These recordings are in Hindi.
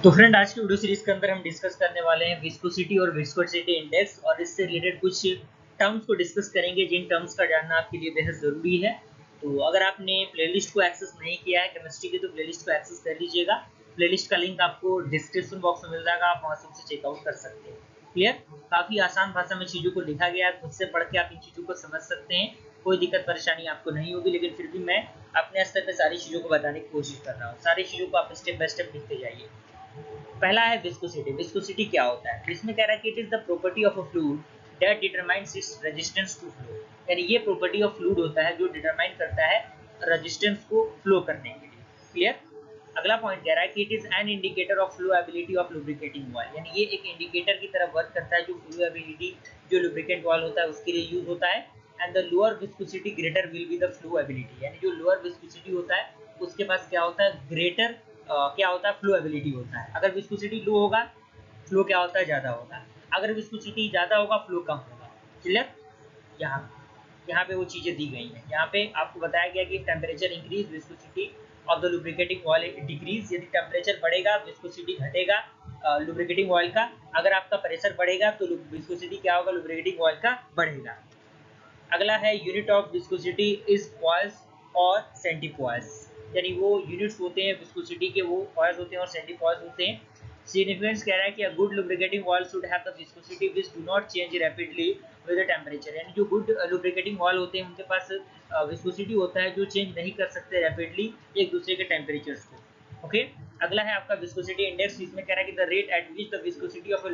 तो फ्रेंड, आज की वीडियो सीरीज के अंदर हम डिस्कस करने वाले हैं विस्कोसिटी और विस्कोसिटी इंडेक्स, और इससे रिलेटेड कुछ टर्म्स को डिस्कस करेंगे जिन टर्म्स का जानना आपके लिए बेहद ज़रूरी है। तो अगर आपने प्लेलिस्ट को एक्सेस नहीं किया है केमिस्ट्री की, तो प्लेलिस्ट को एक्सेस कर लीजिएगा। प्लेलिस्ट का लिंक आपको डिस्क्रिप्शन बॉक्स में मिल जाएगा, आप वहाँ से उसे चेकआउट कर सकते हैं। क्लियर? काफ़ी आसान भाषा में चीज़ों को लिखा गया है, खुद से पढ़ के आप इन चीज़ों को समझ सकते हैं। कोई दिक्कत परेशानी आपको नहीं होगी, लेकिन फिर भी मैं अपने स्तर पर सारी चीज़ों को बताने की कोशिश कर रहा हूँ। सारी चीज़ों को आप स्टेप बाय स्टेप लिखते जाइए। पहला है विस्कोसिटी। विस्कोसिटी क्या होता है? इसमें कह रहा है कि it is the property of a fluid that determines its resistance to flow. यानी ये प्रॉपर्टी ऑफ फ्लूइड होता है जो डिटरमाइन करता है रेजिस्टेंस को फ्लो करने के लिए। क्लियर? अगला पॉइंट कह रहा है कि it is an indicator of flowability of lubricating oil. यानी ये एक इंडिकेटर की तरह वर्क करता है जो फ्लोएबिलिटी, जो लुब्रिकेंट ऑयल होता है उसके लिए यूज होता है। And the lower viscosity greater will be the flowability. यानी जो लोअर विस्कोसिटी होता है उसके पास क्या होता है, ग्रेटर क्या होता है, फ्लोएबिलिटी होता है। अगर विस्कोसिटी लो होगा, फ्लो क्या होता है, ज़्यादा होता है। अगर विस्कोसिटी ज़्यादा होगा, फ्लो कम होगा। क्लियर? यहाँ यहाँ पे वो चीज़ें दी गई हैं। यहाँ पे आपको बताया गया कि temperature increase viscosity of the lubricating oil decrease. यदि टेम्परेचर बढ़ेगा विस्कोसिटी घटेगा लुब्रिकेटिंग ऑयल का। अगर आपका प्रेशर बढ़ेगा तो विस्कोसिटी क्या होगा, लुब्रिकेटिंग ऑयल का बढ़ेगा। अगला है unit of viscosity is poised और सेंटीपॉइस। यानी वो यूनिट्स होते हैं विस्कोसिटी के, वो पॉइस होते हैं और सेंटीपॉइस होते हैं। सिग्निफिकेंस कह रहा है कि a good lubricating oil should have the viscosity which do not change rapidly with the temperature. यानी जो गुड लुब्रिकेटिंग ऑयल होते हैं उनके पास विस्कोसिटी होता है जो चेंज नहीं कर सकते रैपिडली एक दूसरे के टेम्परेचर्स को। ओके। अगला है आपका विस्कोसिटी इंडेक्स। इसमें कह रहा है कि the rate at which the viscosity of a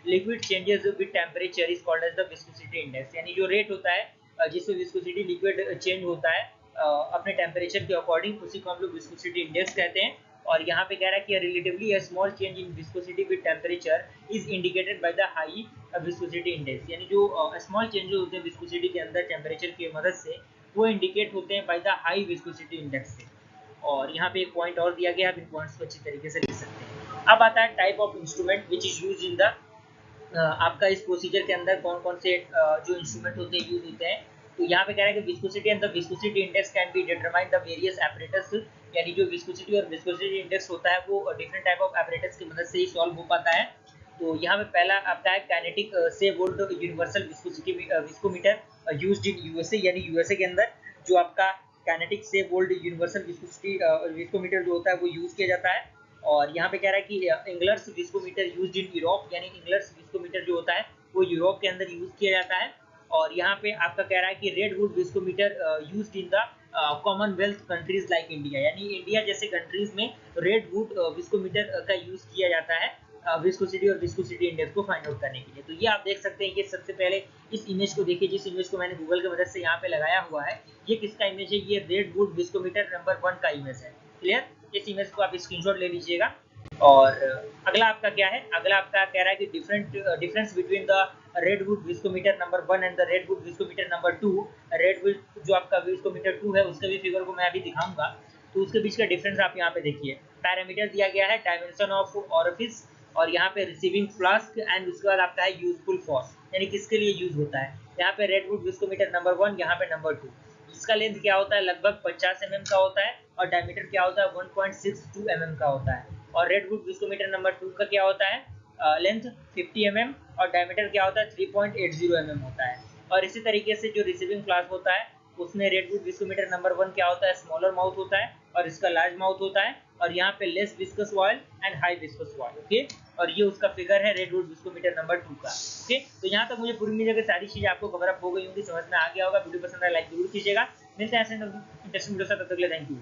liquid changes with temperature is called as the viscosity index. यानी जो रेट होता है जिससे विस्कोसिटी लिक्विड चेंज होता है अपने टेम्परेचर के अकॉर्डिंग, उसी को हम लोग विस्कोसिटी इंडेक्स कहते हैं। और यहाँ पे कह रहा है कि relatively small change in viscosity with temperature is indicated by the high viscosity index. यानी जो स्मॉल चेंजेस होते हैं विस्कोसिटी के अंदर टेम्परेचर की मदद से, वो इंडिकेट होते हैं by the high viscosity index से। और यहाँ पे एक पॉइंट और दिया गया है, आप इन पॉइंट्स को अच्छी तरीके से लिख सकते हैं। अब आता है type of instrument which is use in the आपका इस प्रोसीजर के अंदर कौन कौन से जो इंस्ट्रूमेंट होते हैं यूज होते हैं। तो यहाँ पे कह रहा है कि viscosity and the viscosity index can be determine the various apparatus. यानी जो विस्कोसिटी और विस्कोसिटी इंडेक्स होता है वो डिफरेंट टाइप ऑफ एपरेटस की मदद से ही सॉल्व हो पाता है। तो यहाँ पे पहला आपका है काइनेटिक से volt universal viscosity viscometer used in USA. यानी यूएसए के अंदर जो आपका काइनेटिक से वोल्ट यूनिवर्सल विस्कोसिटी विस्कोमीटर जो होता है वो यूज किया जाता है। और यहाँ पे कह रहा है कि इंग्लर्स विस्कोमीटर यूज्ड इन यूरोप। यानी इंग्लर्स विस्कोमीटर जो होता है वो यूरोप के अंदर यूज किया जाता है। और यहाँ पे आपका कह रहा है कि redwood viscometer used in the Commonwealth countries like India. यानी इंडिया जैसे कंट्रीज में रेडवुड विस्कोमीटर का यूज किया जाता है विस्कोसिटी और विस्कोसिटी इंडेक्स को फाइंड आउट करने के लिए। तो ये आप देख सकते हैं कि सबसे पहले इस इमेज को देखिए, जिस इमेज को मैंने गूगल की मदद से यहाँ पे लगाया हुआ है। ये किसका इमेज है? ये रेडवुड विस्कोमीटर नंबर 1 का इमेज है। क्लियर? इस इमेज को आप स्क्रीनशॉट ले लीजिएगा। और अगला आपका क्या है? अगला आपका कह रहा है कि difference between the redwood viscometer number 1 and the redwood viscometer number 2। Redwood जो आपका विस्कोमीटर 2 है उसके भी फिगर को मैं अभी दिखाऊंगा। तो उसके बीच का डिफरेंस आप यहाँ पे देखिए। पैरामीटर दिया गया है डायमेंशन ऑफ ऑरिफिस, और यहाँ पे रिसीविंग फ्लास्क, एंड उसके बाद आपका है यूजफुल फॉर्स। यानी किसके लिए यूज होता है। यहाँ पे रेडवुड विस्कोमीटर नंबर 1, यहाँ पे नंबर 2। इसका लेंथ क्या होता है? लगभग 50 mm का होता है। और डायमीटर क्या होता है? 1.62 mm का होता है। और रेडवुड विस्कोमीटर नंबर 2 का क्या होता है? लेंथ 50 mm और डायमीटर क्या होता है? 3.80 mm होता है। और इसी तरीके से जो रिसीविंग फ्लास्क होता है उसमें रेडवुड विस्कोमीटर नंबर 1 क्या होता है? स्मॉलर माउथ होता है और इसका लार्ज माउथ होता है। और यहाँ पे less viscous oil and high viscous oil. Okay. और ये उसका फिगर है रेडवुड विस्कोमीटर नंबर 2 का। ओके। तो यहाँ तक मुझे पूरी जगह सारी चीजें आपको कवर अप हो गई होंगी, समझ में आ गया होगा। वीडियो पसंद आए लाइक जरूर कीजिएगा। मिलते हैं ऐसे इंटरेस्टिंग वीडियो से, तब तक के लिए थैंक यू।